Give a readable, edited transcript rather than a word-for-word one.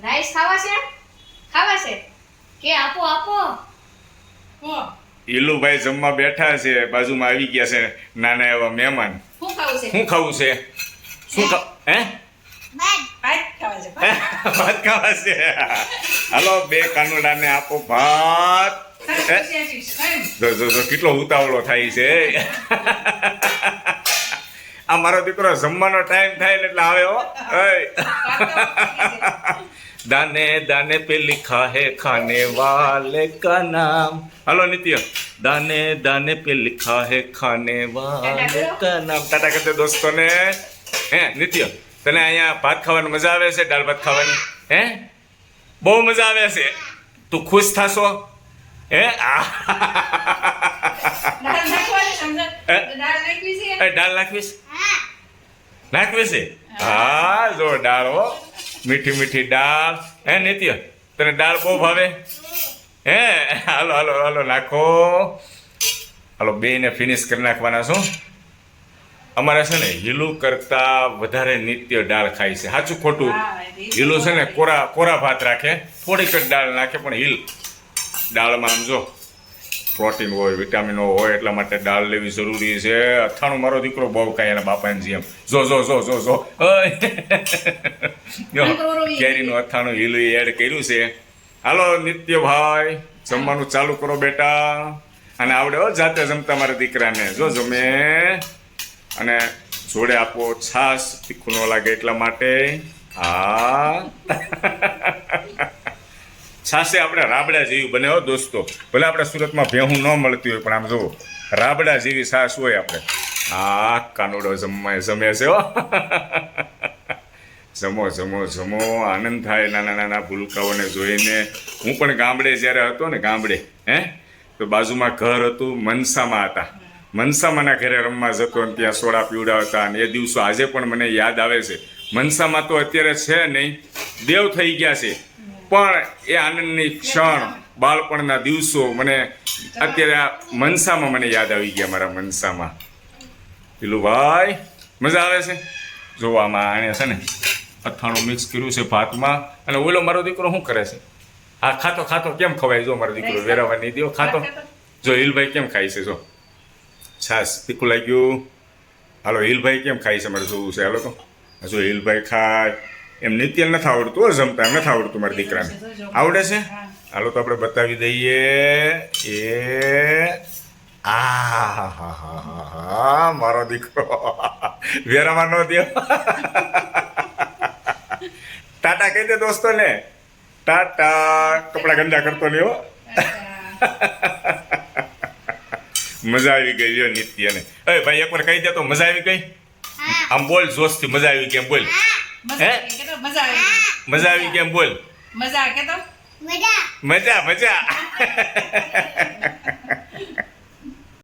Rice ખાવા છે કે આપો આપો ઈલુભાઈ જમવા બેઠા છે, બાજુમાં આવી ગયા છે નાના એવા મહેમાન. શું ખાવું છે? શું ખાવું છે? શું હે ભાત ખાવા છે ભાત ખાવા છે. હાલો બે કાનુડાને આપો ભાત. જો જો જો કેટલો ઉતાવળો થાય છે. આ મારો દીકરો જમવાનો ટાઈમ થાય ને એટલે આવે હો. दाने दाने पे लिखा है खाने वाले का नाम. हेलो नित्य. दाने दाने पे लिखा है खाने वाले का नाम. टाटा करते दोस्तों ने. હે નિત્ય તને અહીંયા ભાત ખાવાની મજા આવે છે? દાળ ભાત ખાવાની હે બહુ મજા આવે છે. તું ખુશ થાશો હે? દાળ નાખવીશ? નાખવી છે? હા જો દાળ હો, મીઠી મીઠી દાળ. હે નિત્ય તને દાળ બહુ ભાવે હે? હાલો હાલો હાલો નાખો. હાલો બેને ફિનિશ કરી નાખવાના છો. અમારે છે ને હીલું કરતા વધારે નિત્ય દાળ ખાય છે. સાચું ખોટું? હીલું છે ને કોરા ભાત રાખે, થોડીક જ દાળ નાખે, પણ હીલ દાળમાં આમ જો પ્રોટીન હોય, વિટામિનો હોય, એટલા માટે દાળ લેવી જરૂરી છે. અથાણું મારો દીકરો બહુ ખાય એના બાપાની જેમ. જો જો જો જો જો કેરીનું અથાણું હીલું એડ કર્યું છે. હાલો નિત્યભાઈ જમવાનું ચાલુ કરો બેટા. અને આવડે હો જાતે જમતા મારા દીકરાને. જો જમે અને જોડે આપો છાશ, તીખું ન લાગે એટલા માટે. હા છાશે આપણે રાબડા જેવી બને હો દોસ્તો. ભલે આપણે સુરતમાં ભેહું ન મળતી હોય, પણ આમ જુઓ રાબડા જેવી છાશ હોય આપણે. હા કાનુડો જમે છે હો. જમો જમો જમો. આનંદ થાય નાના નાના ભૂલકાઓને જોઈને. હું પણ ગામડે જ્યારે હતો ને, ગામડે તો બાજુમાં ઘર હતું, મનસામાં હતા. મનસામાના ઘરે રમવા જતો અને ત્યાં સોડા પીવડાવતા, અને એ દિવસો આજે પણ મને યાદ આવે છે. મનસામાં તો અત્યારે છે નહીં, દેવ થઈ ગયા છે, પણ એ આનંદની ક્ષણ, બાળપણના દિવસો મને અત્યારે આ મનસામાં મને યાદ આવી ગયા. મારા મનસામાં પેલું ભાઈ મજા આવે છે જોવામાં. આણે છે ને અથાણું મિક્સ કર્યું છે ભાતમાં. અને ઓલો મારો દીકરો શું કરે છે? આ ખાતો ખાતો કેમ ખવાય? જો મારો દીકરો વેરાવા નહીં દો, ખાતો. જો હિલભાઈ કેમ ખાય છે? જો છાશ તીખું લાગ્યું. હાલો હિલભાઈ કેમ ખાય છે મારે જોવું છે. હાલો તો જો હિલભાઈ ખાય. એમ નિત્ય નથી આવડતું હો જમતા, એમ નથી આવડતું મારા દીકરાને. આવડે છે? હાલો તો આપણે બતાવી દઈએ. એ આ મારો દીકરો વેરામાં ન દે. ટાટા કહી દે દોસ્તોને. ટાટા. કપડા ગંદા કરતો નહીં હો. મજા આવી ગઈ જો નિત્યને. એ ભાઈ એકવાર કહી દે તો મજા આવી ગઈ. આમ બોલ જોશથી, મજા આવી કેમ બોલ. હે મજા આવી કેમ બોલ. મજા કે તો મજા મજા.